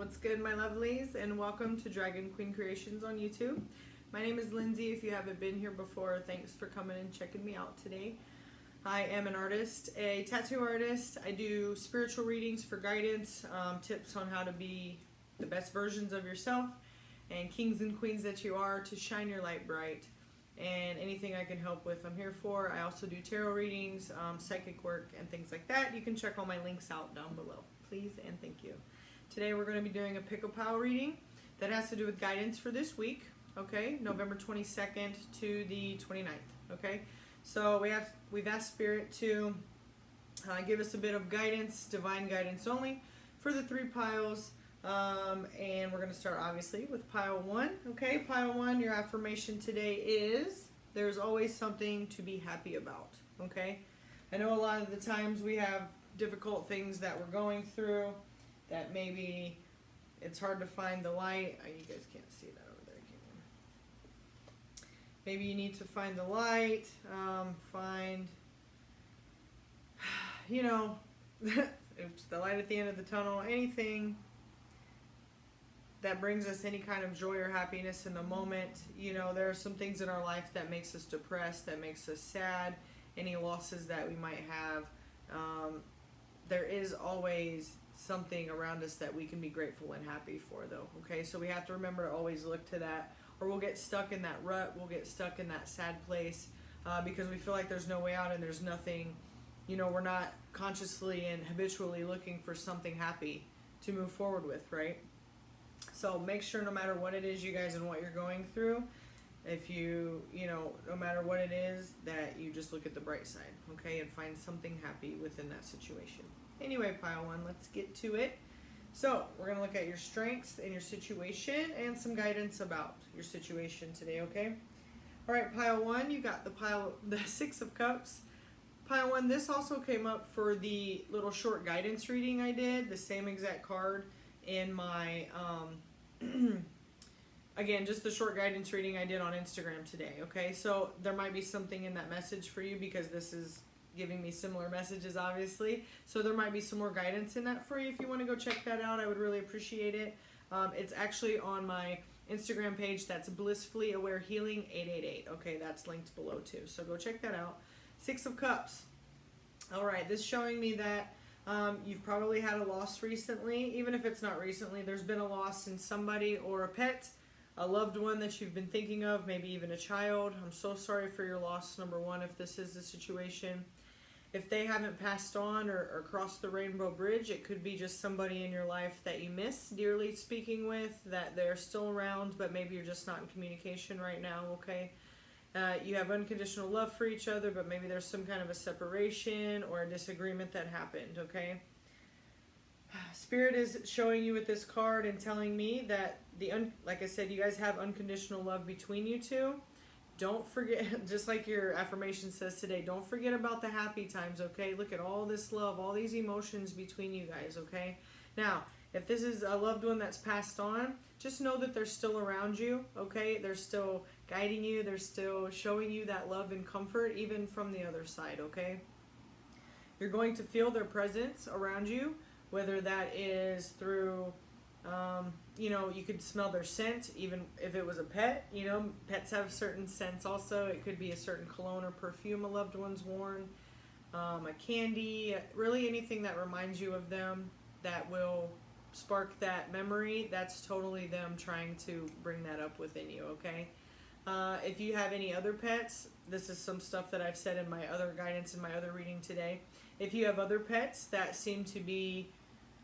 What's good, my lovelies, and welcome to Dragon Queen Creations on YouTube. My name is Lindsay. If you haven't been here before, thanks for coming and checking me out today. I am an artist, a tattoo artist. I do spiritual readings for guidance, tips on how to be the best versions of yourself and kings and queens that you are to shine your light bright. And anything I can help with, I'm here for. I also do tarot readings, psychic work, and things like that. You can check all my links out down below. Please and thank you. Today we're going to be doing a pick-a-pile reading that has to do with guidance for this week, okay? November 22nd to the 29th, okay? So we've asked Spirit to give us a bit of guidance, divine guidance only, for the 3 piles. And we're going to start obviously with pile 1, okay? Pile 1, your affirmation today is, there's always something to be happy about, okay? I know a lot of the times we have difficult things that we're going through, that maybe it's hard to find the light. Oh, you guys can't see that over there, can you? Maybe you need to find the light, find, you know, it's the light at the end of the tunnel, anything that brings us any kind of joy or happiness in the moment. You know, there are some things in our life that makes us depressed, that makes us sad, any losses that we might have. There is always something around us that we can be grateful and happy for, though, okay? So we have to remember to always look to that, or we'll get stuck in that rut, we'll get stuck in that sad place because we feel like there's no way out and there's nothing, you know, we're not consciously and habitually looking for something happy to move forward with, right? So make sure no matter what it is, you guys, and what you're going through, if you know, no matter what it is, that you just look at the bright side, okay, and find something happy within that situation. Anyway, pile 1, let's get to it. So we're going to look at your strengths and your situation and some guidance about your situation today, okay? All right, pile 1, you got the 6 of Cups. Pile 1, this also came up for the little short guidance reading I did, the same exact card in my, again, just the short guidance reading I did on Instagram today, okay? So there might be something in that message for you because this is giving me similar messages, obviously. So there might be some more guidance in that for you. If you want to go check that out, I would really appreciate it. It's actually on my Instagram page. That's Blissfully Aware Healing 888. Okay, that's linked below too. So go check that out. 6 of Cups. All right, this is showing me that you've probably had a loss recently. Even if it's not recently, there's been a loss in somebody or a pet, a loved one that you've been thinking of, maybe even a child. I'm so sorry for your loss, number 1, if this is the situation. If they haven't passed on or crossed the rainbow bridge, it could be just somebody in your life that you miss dearly speaking with, that they're still around, but maybe you're just not in communication right now, okay? You have unconditional love for each other, but maybe there's some kind of a separation or a disagreement that happened, okay? Spirit is showing you with this card and telling me that, like I said, you guys have unconditional love between you two. Don't forget, just like your affirmation says today, don't forget about the happy times, okay? Look at all this love, all these emotions between you guys, okay? Now, if this is a loved one that's passed on, just know that they're still around you, okay? They're still guiding you. They're still showing you that love and comfort, even from the other side, okay? You're going to feel their presence around you, whether that is through, you know, you could smell their scent, even if it was a pet. You know, pets have certain scents also. It could be a certain cologne or perfume a loved one's worn, a candy, really anything that reminds you of them that will spark that memory. That's totally them trying to bring that up within you, okay? If you have any other pets, this is some stuff that I've said in my other guidance in my other reading today. If you have other pets that seem to be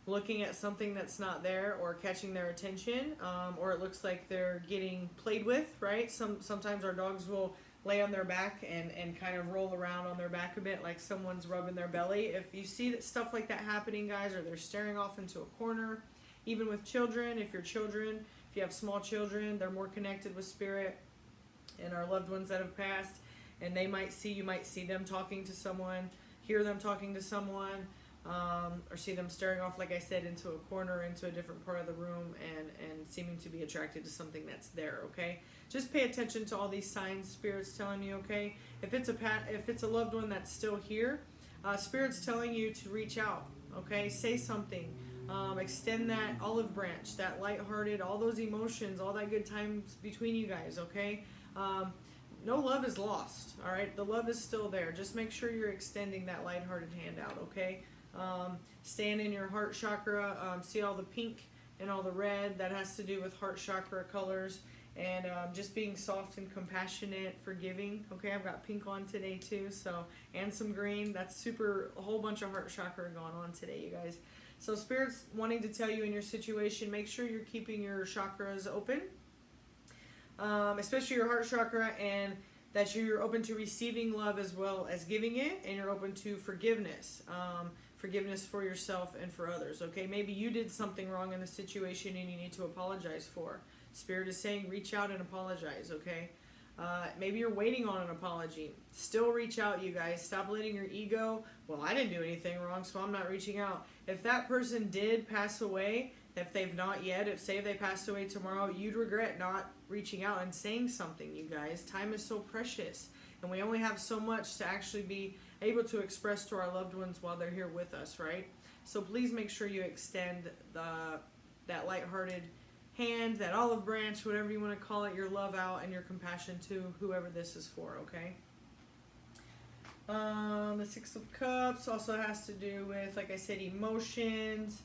looking at something that's not there or catching their attention, or it looks like they're getting played with, right? Sometimes our dogs will lay on their back and kind of roll around on their back a bit like someone's rubbing their belly. If you see that stuff like that happening, guys, or they're staring off into a corner, even with children, if you have small children, they're more connected with Spirit and our loved ones that have passed, and you might see them talking to someone, hear them talking to someone, or see them staring off, like I said, into a corner, into a different part of the room, and seeming to be attracted to something that's there, okay? Just pay attention to all these signs Spirit's telling you, okay? If it's a loved one that's still here, Spirit's telling you to reach out, okay? Say something. Extend that olive branch, that lighthearted, all those emotions, all that good times between you guys, okay? No love is lost, all right? The love is still there. Just make sure you're extending that lighthearted hand out, okay? Staying in your heart chakra, see all the pink and all the red, that has to do with heart chakra colors, and just being soft and compassionate, forgiving, okay? I've got pink on today too, so, and some green. That's super, a whole bunch of heart chakra going on today, you guys. So Spirit's wanting to tell you in your situation, make sure you're keeping your chakras open, especially your heart chakra, and that you're open to receiving love as well as giving it, and you're open to forgiveness. Forgiveness for yourself and for others, okay? Maybe you did something wrong in the situation and you need to apologize for. Spirit is saying reach out and apologize, okay? Maybe you're waiting on an apology. Still reach out, you guys. Stop letting your ego, well, I didn't do anything wrong, so I'm not reaching out. If that person did pass away, if they've not yet, if say they passed away tomorrow, you'd regret not reaching out and saying something, you guys. Time is so precious, and we only have so much to actually be able to express to our loved ones while they're here with us, right? So please make sure you extend that lighthearted hand, that olive branch, whatever you want to call it, your love out and your compassion to whoever this is for, okay? The Six of Cups also has to do with, like I said, emotions.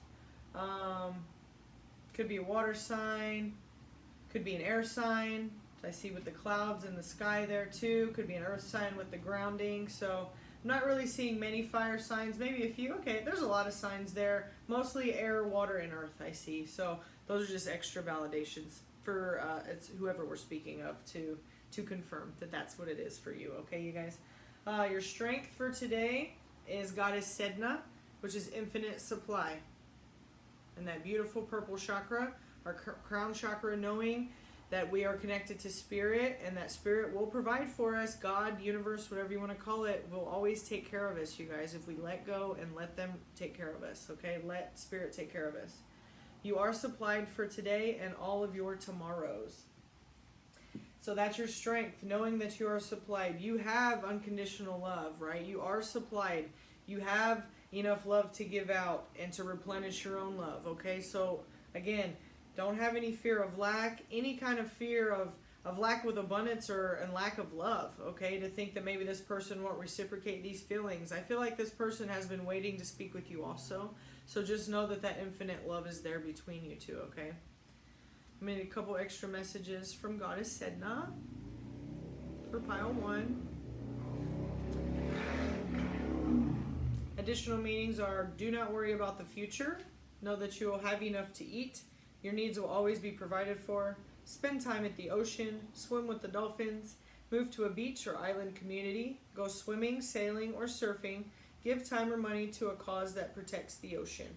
Could be a water sign, could be an air sign. I see with the clouds in the sky there too. Could be an earth sign with the grounding. So I'm not really seeing many fire signs, maybe a few. Okay, there's a lot of signs there. Mostly air, water, and earth I see. So those are just extra validations for it's whoever we're speaking of to confirm that that's what it is for you. Okay, you guys. Your strength for today is Goddess Sedna, which is infinite supply. And that beautiful purple chakra, our crown chakra, knowing that we are connected to Spirit, and that Spirit will provide for us. God, universe, whatever you want to call it, will always take care of us, you guys, if we let go and let them take care of us, okay? Let Spirit take care of us. You are supplied for today and all of your tomorrows. So that's your strength, knowing that you are supplied. You have unconditional love, right? You are supplied. You have enough love to give out and to replenish your own love, okay? So, again, don't have any fear of lack, any kind of fear of lack with abundance and lack of love, okay? To think that maybe this person won't reciprocate these feelings. I feel like this person has been waiting to speak with you also. So just know that that infinite love is there between you two, okay? I made a couple extra messages from Goddess Sedna for pile 1. Additional meanings are: do not worry about the future. Know that you will have enough to eat. Your needs will always be provided for. Spend time at the ocean. Swim with the dolphins. Move to a beach or island community. Go swimming, sailing, or surfing. Give time or money to a cause that protects the ocean.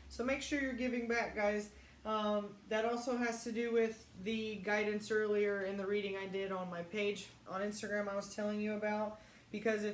So make sure you're giving back, guys. That also has to do with the guidance earlier in the reading I did on my page on Instagram I was telling you about. Because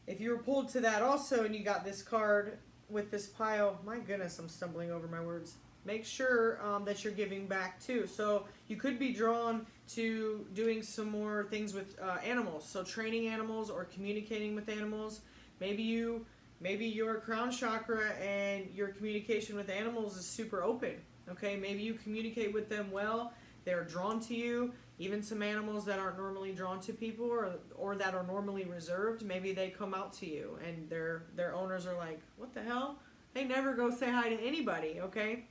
if you were pulled to that also and you got this card with this pile, my goodness, I'm stumbling over my words. Make sure that you're giving back too. So you could be drawn to doing some more things with animals. So training animals or communicating with animals. Maybe your crown chakra and your communication with animals is super open. Okay, maybe you communicate with them well. They're drawn to you. Even some animals that aren't normally drawn to people or that are normally reserved, maybe they come out to you and their owners are like, what the hell? They never go say hi to anybody, okay?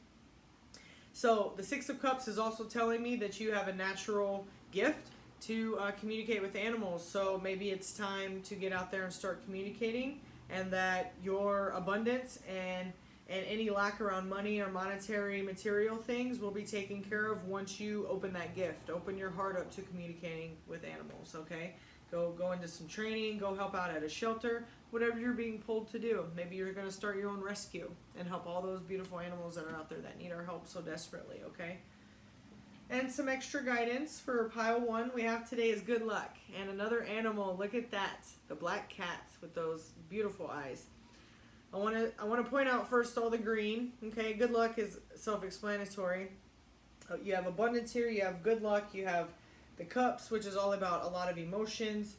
So the Six of Cups is also telling me that you have a natural gift to communicate with animals. So maybe it's time to get out there and start communicating, and that your abundance and any lack around money or monetary material things will be taken care of once you open that gift. Open your heart up to communicating with animals, okay? Go into some training, go help out at a shelter, whatever you're being pulled to do. Maybe you're going to start your own rescue and help all those beautiful animals that are out there that need our help so desperately, okay? And some extra guidance for pile 1 we have today is good luck. And another animal, look at that, the black cat with those beautiful eyes. I want to point out first all the green. Okay, good luck is self-explanatory. You have abundance here. You have good luck. You have the cups, which is all about a lot of emotions.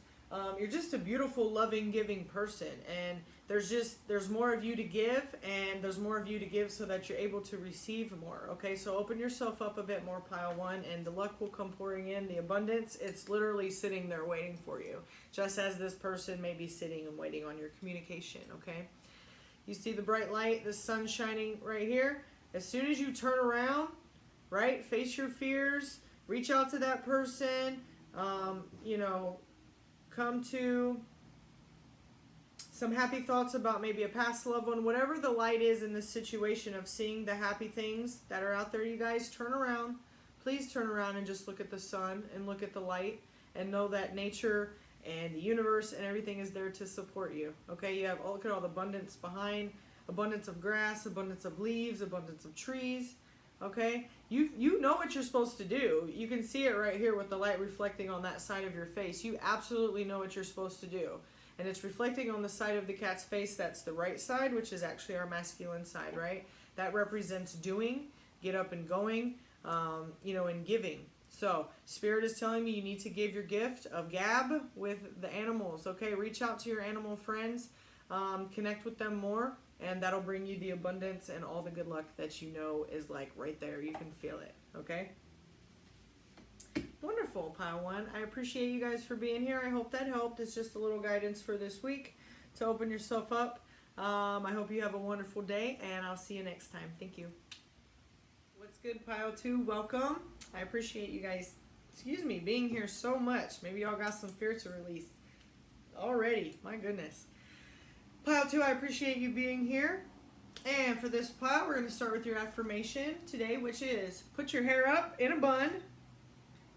You're just a beautiful, loving, giving person, and there's more of you to give, and there's more of you to give so that you're able to receive more. Okay, so open yourself up a bit more, pile one, and the luck will come pouring in. The abundance, it's literally sitting there waiting for you, just as this person may be sitting and waiting on your communication. Okay, you see the bright light, the sun shining right here. As soon as you turn around, right, face your fears, reach out to that person, you know, come to some happy thoughts about maybe a past loved one, whatever the light is in this situation of seeing the happy things that are out there, you guys, turn around. Please turn around and just look at the sun and look at the light and know that nature and the universe and everything is there to support you. Okay, you have, look at all the abundance behind, abundance of grass, abundance of leaves, abundance of trees. Okay, you know what you're supposed to do. You can see it right here with the light reflecting on that side of your face. You absolutely know what you're supposed to do. And it's reflecting on the side of the cat's face that's the right side, which is actually our masculine side, right? That represents doing, get up and going, you know, and giving. So Spirit is telling me you need to give your gift of gab with the animals, okay? Reach out to your animal friends, connect with them more, and that'll bring you the abundance and all the good luck that you know is like right there. You can feel it, okay? Wonderful, pile one. I appreciate you guys for being here. I hope that helped. It's just a little guidance for this week to open yourself up. I hope you have a wonderful day, and I'll see you next time. Thank you. What's good, pile two? Welcome. I appreciate you guys, being here so much. Maybe y'all got some fear to release already. My goodness. Pile two, I appreciate you being here. And for this pile, we're going to start with your affirmation today, which is put your hair up in a bun,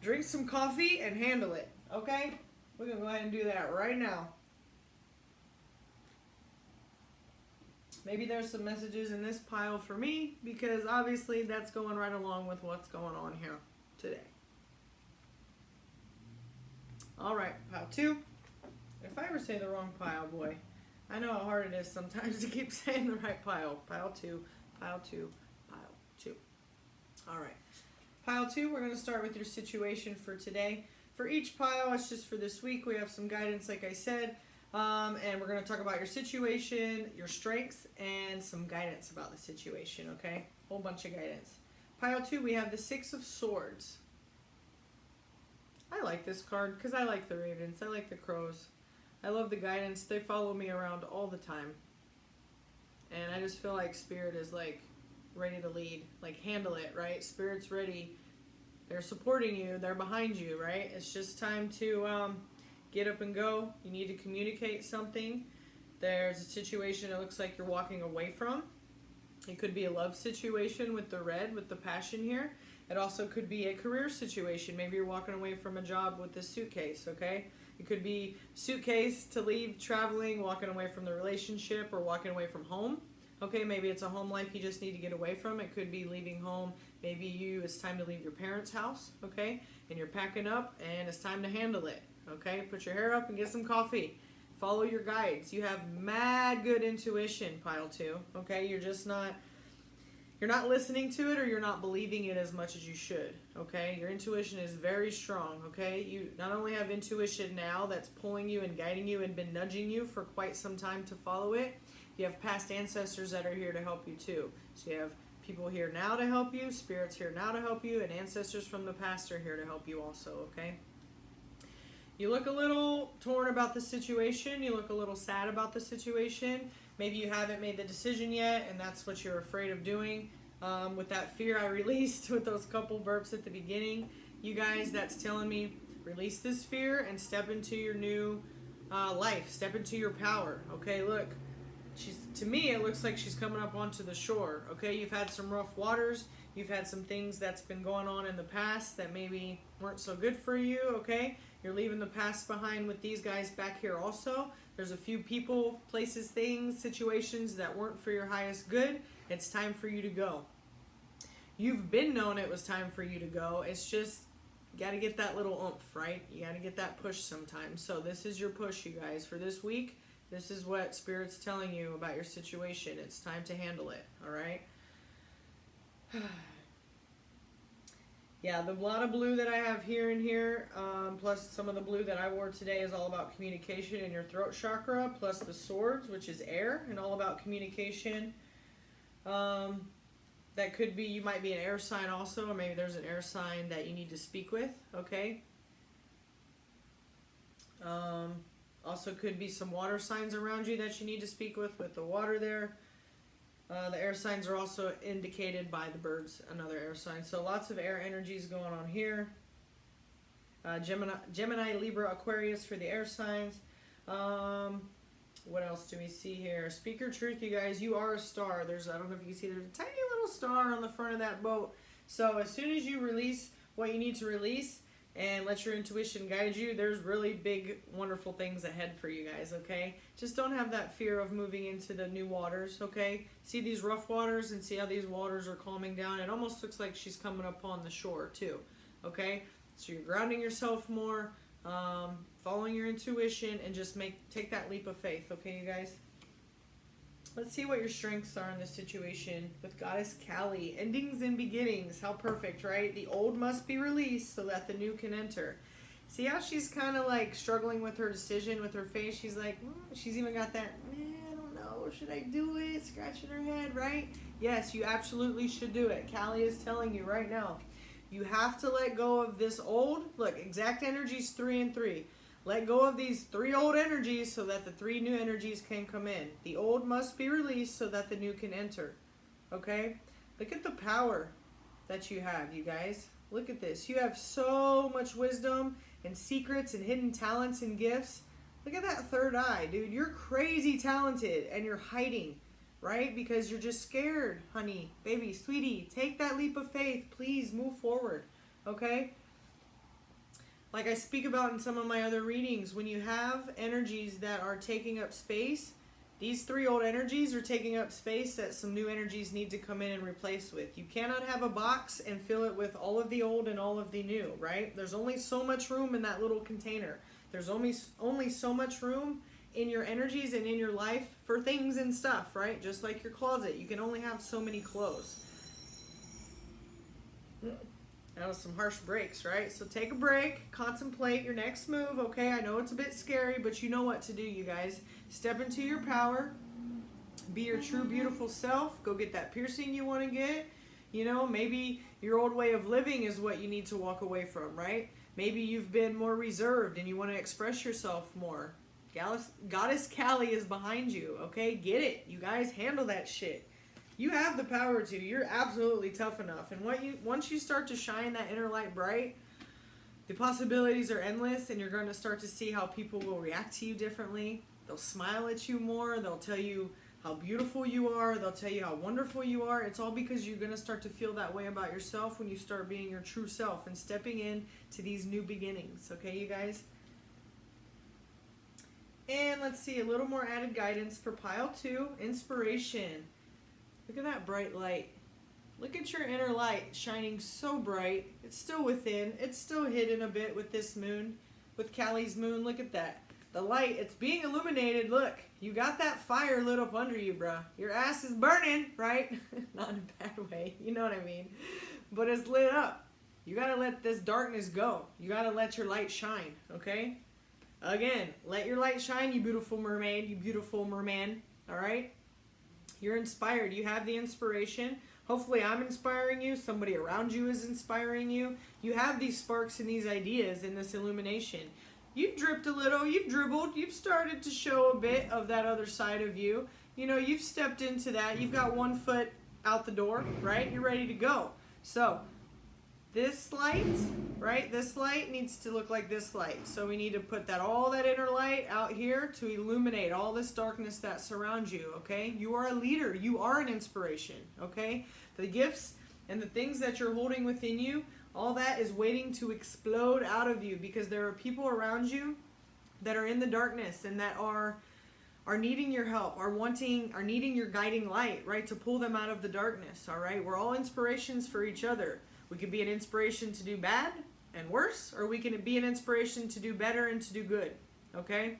drink some coffee, and handle it. Okay? We're going to go ahead and do that right now. Maybe there's some messages in this pile for me, because obviously that's going right along with what's going on here today. Alright, pile two. If I ever say the wrong pile, boy, I know how hard it is sometimes to keep saying the right pile. Pile two, pile two, pile two. Alright. Pile two, we're going to start with your situation for today. For each pile, it's just for this week. We have some guidance, like I said. And we're going to talk about your situation, your strengths, and some guidance about the situation, okay? Whole bunch of guidance. Pile two, we have the Six of Swords. I like this card because I like the ravens. I like the crows. I love the guidance. They follow me around all the time. And I just feel like Spirit is like ready to lead. Like handle it, right? Spirit's ready. They're supporting you. They're behind you, right? It's just time to get up and go. You need to communicate something. There's a situation it looks like you're walking away from. It could be a love situation with the red, with the passion here. It also could be a career situation. Maybe you're walking away from a job with this suitcase, okay? It could be suitcase to leave, traveling, walking away from the relationship, or walking away from home. Okay, maybe it's a home life you just need to get away from. It could be leaving home. Maybe it's time to leave your parents' house, okay? And you're packing up, and it's time to handle it, okay? Put your hair up and get some coffee. Follow your guides. You have mad good intuition, pile two, okay? You're not listening to it, or you're not believing it as much as you should, okay? Your intuition is very strong, okay? You not only have intuition now that's pulling you and guiding you and been nudging you for quite some time to follow it, you have past ancestors that are here to help you too. So you have people here now to help you, spirits here now to help you, and ancestors from the past are here to help you also, okay? You look a little torn about the situation. You look a little sad about the situation. Maybe you haven't made the decision yet, and that's what you're afraid of doing. With that fear I released with those couple burps at the beginning, you guys, that's telling me release this fear and step into your new life. Step into your power. Okay, look. To me, it looks like she's coming up onto the shore. Okay, you've had some rough waters. You've had some things that's been going on in the past that maybe weren't so good for you. Okay, you're leaving the past behind with these guys back here also. There's a few people, places, things, situations that weren't for your highest good. It's time for you to go. You've been known it was time for you to go. It's just, you got to get that little oomph, right? You got to get that push sometimes. So this is your push, you guys, for this week. This is what Spirit's telling you about your situation. It's time to handle it, all right? Yeah, the lot of blue that I have here and here, plus some of the blue that I wore today is all about communication in your throat chakra, plus the swords, which is air, and all about communication. That could be, you might be an air sign also, or maybe there's an air sign that you need to speak with, okay? Also could be some water signs around you that you need to speak with the water there. The air signs are also indicated by the birds, another air sign. So lots of air energies going on here. Gemini, Libra, Aquarius for the air signs. What else do we see here? Speak your truth, you guys. You are a star. I don't know if you can see, there's a tiny little star on the front of that boat. So as soon as you release what you need to release and let your intuition guide you, there's really big, wonderful things ahead for you guys, okay? Just don't have that fear of moving into the new waters, okay? See these rough waters and see how these waters are calming down. It almost looks like she's coming up on the shore too, okay? So you're grounding yourself more, following your intuition, and just take that leap of faith, okay, you guys? Let's see what your strengths are in this situation with Goddess Kali. Endings and beginnings. How perfect, right? The old must be released so that the new can enter. See how she's kind of like struggling with her decision with her face? She's like, she's even got that, I don't know, should I do it? Scratching her head, right? Yes, you absolutely should do it. Kali is telling you right now. You have to let go of this old, look, exact energies 3 and 3. Let go of these 3 old energies so that the 3 new energies can come in. The old must be released so that the new can enter. Okay? Look at the power that you have, you guys. Look at this. You have so much wisdom and secrets and hidden talents and gifts. Look at that third eye, dude. You're crazy talented and you're hiding, right? Because you're just scared, honey, baby, sweetie. Take that leap of faith. Please move forward. Okay? Like I speak about in some of my other readings, when you have energies that are taking up space, these 3 old energies are taking up space that some new energies need to come in and replace with. You cannot have a box and fill it with all of the old and all of the new, right? There's only so much room in that little container. There's only so much room in your energies and in your life for things and stuff, right? Just like your closet. You can only have so many clothes. That was some harsh breaks, right? So take a break, contemplate your next move, okay? I know it's a bit scary, but you know what to do, you guys. Step into your power. Be your true, beautiful self. Go get that piercing you want to get. You know, maybe your old way of living is what you need to walk away from, right? Maybe you've been more reserved and you want to express yourself more. Goddess Kali is behind you, okay? Get it. You guys handle that shit. You have the power to. You're absolutely tough enough. And once you start to shine that inner light bright, the possibilities are endless, and you're going to start to see how people will react to you differently. They'll smile at you more. They'll tell you how beautiful you are. They'll tell you how wonderful you are. It's all because you're going to start to feel that way about yourself when you start being your true self and stepping in to these new beginnings. Okay, you guys? And let's see, a little more added guidance for pile 2, inspiration. Look at that bright light. Look at your inner light shining so bright. It's still within. It's still hidden a bit with this moon, with Kali's moon. Look at that. The light, it's being illuminated. Look, you got that fire lit up under you, bruh. Your ass is burning, right? Not in a bad way. You know what I mean? But it's lit up. You got to let this darkness go. You got to let your light shine, okay? Again, let your light shine, you beautiful mermaid, you beautiful merman, all right? You're inspired. You have the inspiration. Hopefully I'm inspiring you. Somebody around you is inspiring you. You have these sparks and these ideas in this illumination. You've dripped a little. You've dribbled. You've started to show a bit of that other side of you. You know, you've stepped into that. You've got 1 foot out the door, right? You're ready to go. So this light, right? This light needs to look like this light. So we need to put all that inner light out here to illuminate all this darkness that surrounds you, okay? You are a leader. You are an inspiration, okay? The gifts and the things that you're holding within you, all that is waiting to explode out of you because there are people around you that are in the darkness and that are needing your help, are needing your guiding light, right? To pull them out of the darkness, all right? We're all inspirations for each other. We could be an inspiration to do bad and worse, or we can be an inspiration to do better and to do good, okay?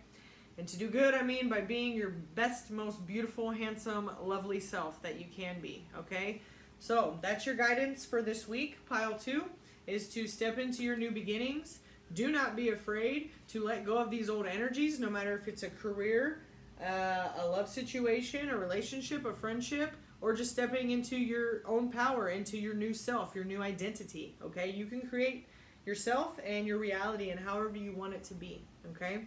And to do good, I mean by being your best, most beautiful, handsome, lovely self that you can be, okay? So that's your guidance for this week, pile 2. is to step into your new beginnings. Do not be afraid to let go of these old energies, no matter if it's a career, a love situation, a relationship, a friendship, or just stepping into your own power, into your new self, your new identity, okay? You can create yourself and your reality and however you want it to be, okay?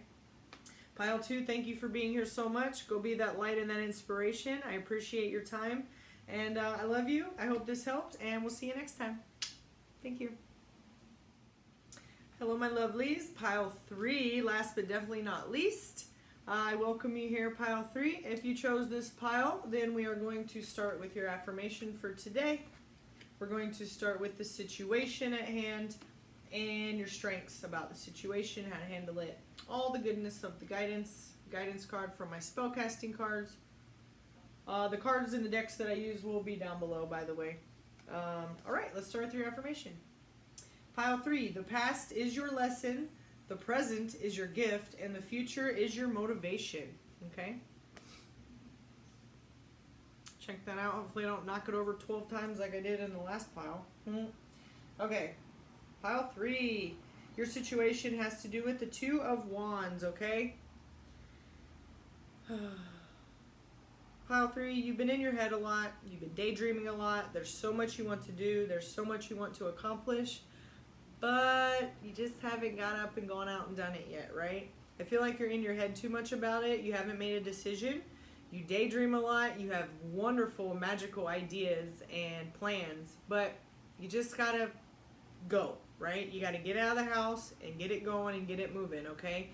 Pile 2, thank you for being here so much. Go be that light and that inspiration. I appreciate your time, and I love you. I hope this helped, and we'll see you next time. Thank you. Hello, my lovelies. Pile 3, last but definitely not least. I welcome you here, Pile 3. If you chose this pile, then we are going to start with your affirmation for today. We're going to start with the situation at hand and your strengths about the situation, how to handle it, all the goodness of the guidance card from my spellcasting cards. The cards in the decks that I use will be down below, by the way. All right, let's start with your affirmation. Pile 3, the past is your lesson, the present is your gift, and the future is your motivation. Okay? Check that out. Hopefully I don't knock it over 12 times like I did in the last pile. Okay. Pile 3, your situation has to do with the 2 of Wands, okay? Pile 3, you've been in your head a lot. You've been daydreaming a lot. There's so much you want to do. There's so much you want to accomplish. But you just haven't got up and gone out and done it yet, right? I feel like you're in your head too much about it. You haven't made a decision. You daydream a lot. You have wonderful, magical ideas and plans. But you just got to go, right? You got to get out of the house and get it going and get it moving, okay?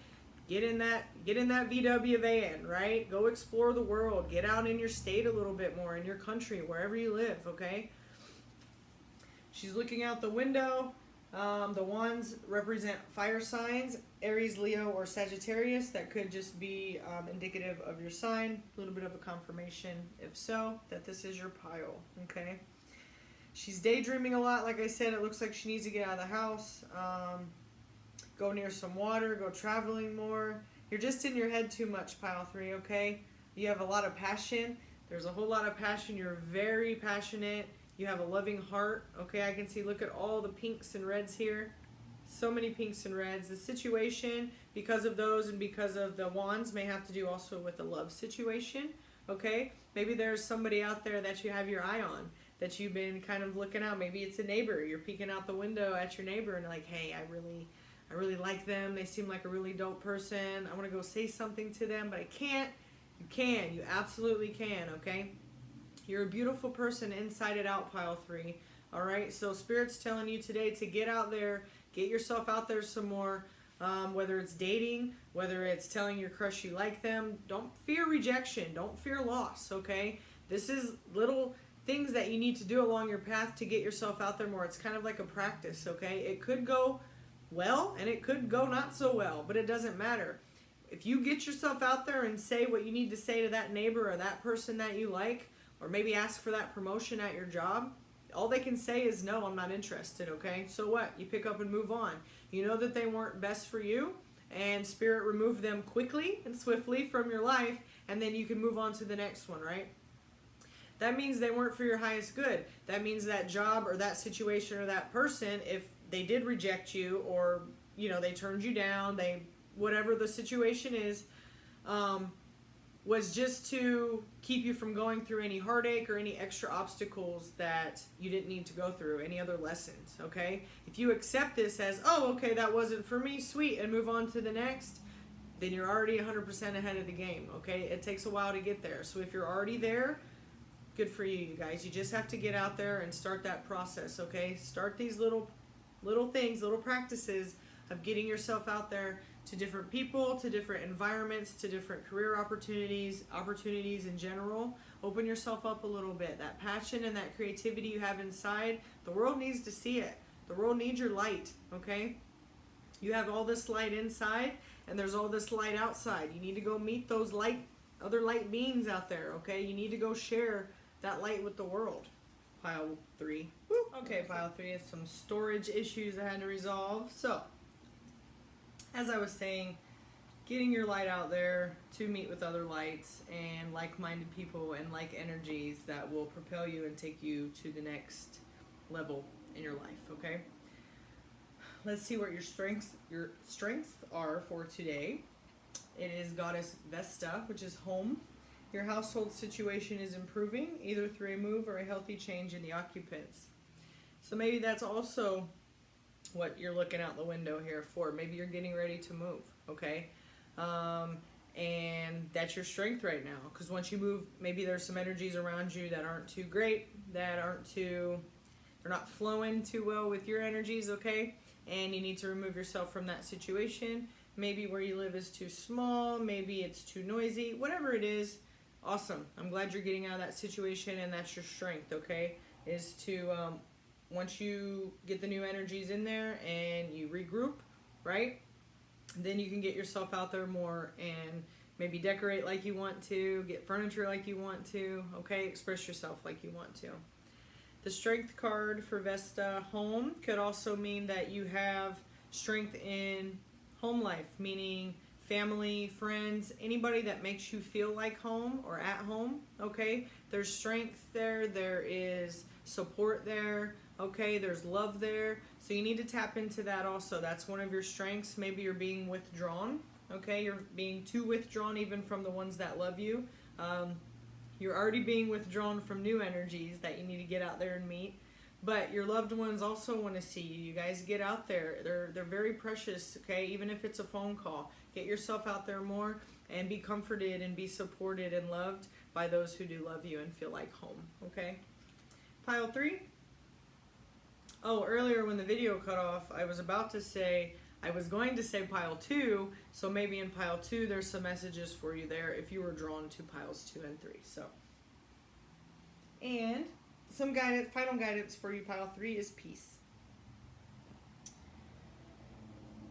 Get in that VW van, right? Go explore the world. Get out in your state a little bit more, in your country, wherever you live, okay? She's looking out the window. The wands represent fire signs, Aries, Leo, or Sagittarius. That could just be indicative of your sign. A little bit of a confirmation, if so, that this is your pile, okay? She's daydreaming a lot. Like I said, it looks like she needs to get out of the house. Go near some water. Go traveling more. You're just in your head too much, Pile 3, okay? You have a lot of passion. There's a whole lot of passion. You're very passionate. You have a loving heart, okay? I can see, look at all the pinks and reds here. So many pinks and reds. The situation, because of those and because of the wands, may have to do also with a love situation, okay? Maybe there's somebody out there that you have your eye on, that you've been kind of looking out. Maybe it's a neighbor. You're peeking out the window at your neighbor and like, hey, I really like them. They seem like a really dope person. I want to go say something to them, but I can't. You can. You absolutely can, okay? You're a beautiful person inside and out, Pile 3. All right? So Spirit's telling you today to get out there, get yourself out there some more, whether it's dating, whether it's telling your crush you like them. Don't fear rejection. Don't fear loss, okay? This is little things that you need to do along your path to get yourself out there more. It's kind of like a practice, okay? It could go well and it could go not so well, but it doesn't matter. If you get yourself out there and say what you need to say to that neighbor or that person that you like, or maybe ask for that promotion at your job, all they can say is, no, I'm not interested, okay? So what? You pick up and move on. You know that they weren't best for you, and Spirit removed them quickly and swiftly from your life, and then you can move on to the next one, right? That means they weren't for your highest good. That means that job or that situation or that person, if they did reject you or, you know, they turned you down, whatever the situation is, was just to keep you from going through any heartache or any extra obstacles that you didn't need to go through, any other lessons, okay? If you accept this as, oh, okay, that wasn't for me, sweet, and move on to the next, then you're already 100% ahead of the game, okay? It takes a while to get there. So if you're already there, good for you, you guys. You just have to get out there and start that process, okay? Start these little things, little practices of getting yourself out there to different people, to different environments, to different career opportunities in general. Open yourself up a little bit. That passion and that creativity you have inside, the world needs to see it. The world needs your light, okay? You have all this light inside, and there's all this light outside. You need to go meet those other light beings out there, okay? You need to go share that light with the world. Pile 3. Woo. Okay, Pile 3 has some storage issues I had to resolve. So, as I was saying, getting your light out there to meet with other lights and like-minded people and like energies that will propel you and take you to the next level in your life, okay? let's see what your strengths are for today. It is Goddess Vesta, which is home. Your household situation is improving, either through a move or a healthy change in the occupants. So maybe that's also what you're looking out the window here for. Maybe you're getting ready to move, okay? And that's your strength right now. Because once you move, maybe there's some energies around you that aren't too great, they're not flowing too well with your energies, okay? And you need to remove yourself from that situation. Maybe where you live is too small, maybe it's too noisy, whatever it is, awesome. I'm glad you're getting out of that situation, and that's your strength, okay? Is to, once you get the new energies in there and you regroup, right? Then you can get yourself out there more and maybe decorate like you want to, get furniture like you want to, okay? Express yourself like you want to. The strength card for Vesta home could also mean that you have strength in home life, meaning family, friends, anybody that makes you feel like home or at home, okay? There's strength there, there is support there, okay? There's love there. So you need to tap into that also. That's one of your strengths. Maybe you're being withdrawn, okay? You're being too withdrawn even from the ones that love you. You're already being withdrawn from new energies that you need to get out there and meet. But your loved ones also want to see you. You guys get out there. They're very precious, okay? Even if it's a phone call. Get yourself out there more and be comforted and be supported and loved by those who do love you and feel like home, okay? Pile 3. Oh, earlier when the video cut off, I was going to say pile 2, so maybe in pile 2 there's some messages for you there if you were drawn to piles 2 and 3. So, and some guidance, final guidance for you, pile 3, is peace.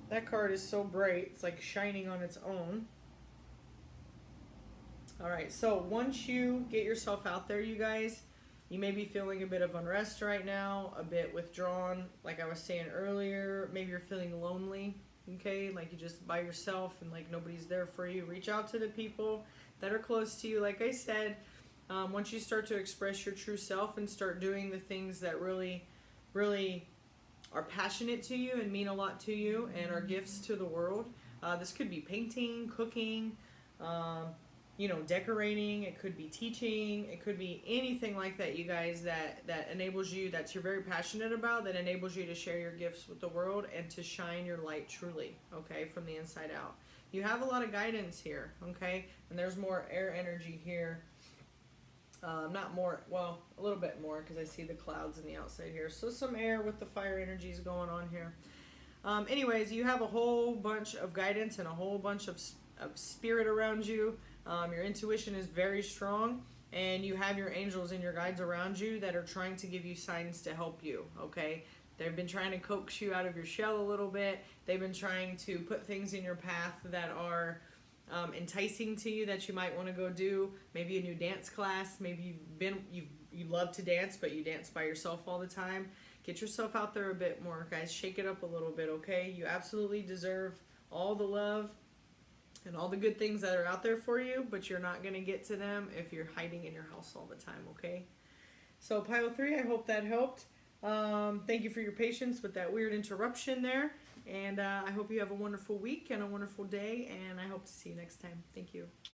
That card is so bright, it's like shining on its own. Alright, so once you get yourself out there, you guys, you may be feeling a bit of unrest right now, a bit withdrawn, like I was saying earlier. Maybe you're feeling lonely, okay? Like you're just by yourself and like nobody's there for you. Reach out to the people that are close to you. Like I said, once you start to express your true self and start doing the things that really, really are passionate to you and mean a lot to you and are gifts to the world. This could be painting, cooking, decorating, it could be teaching, it could be anything like that, you guys, that enables you, that you're very passionate about, that enables you to share your gifts with the world and to shine your light truly, okay, from the inside out. You have a lot of guidance here, okay, and there's more air energy here. Not more, well, a little bit more because I see the clouds in the outside here. So some air with the fire energies going on here. Anyways, you have a whole bunch of guidance and a whole bunch of spirit around you. Your intuition is very strong, and you have your angels and your guides around you that are trying to give you signs to help you, okay? They've been trying to coax you out of your shell a little bit. They've been trying to put things in your path that are enticing to you that you might want to go do. Maybe a new dance class. Maybe you love to dance, but you dance by yourself all the time. Get yourself out there a bit more, guys. Shake it up a little bit, okay? You absolutely deserve all the love and all the good things that are out there for you, but you're not going to get to them if you're hiding in your house all the time, okay? So pile 3, I hope that helped. Thank you for your patience with that weird interruption there. And I hope you have a wonderful week and a wonderful day, and I hope to see you next time. Thank you.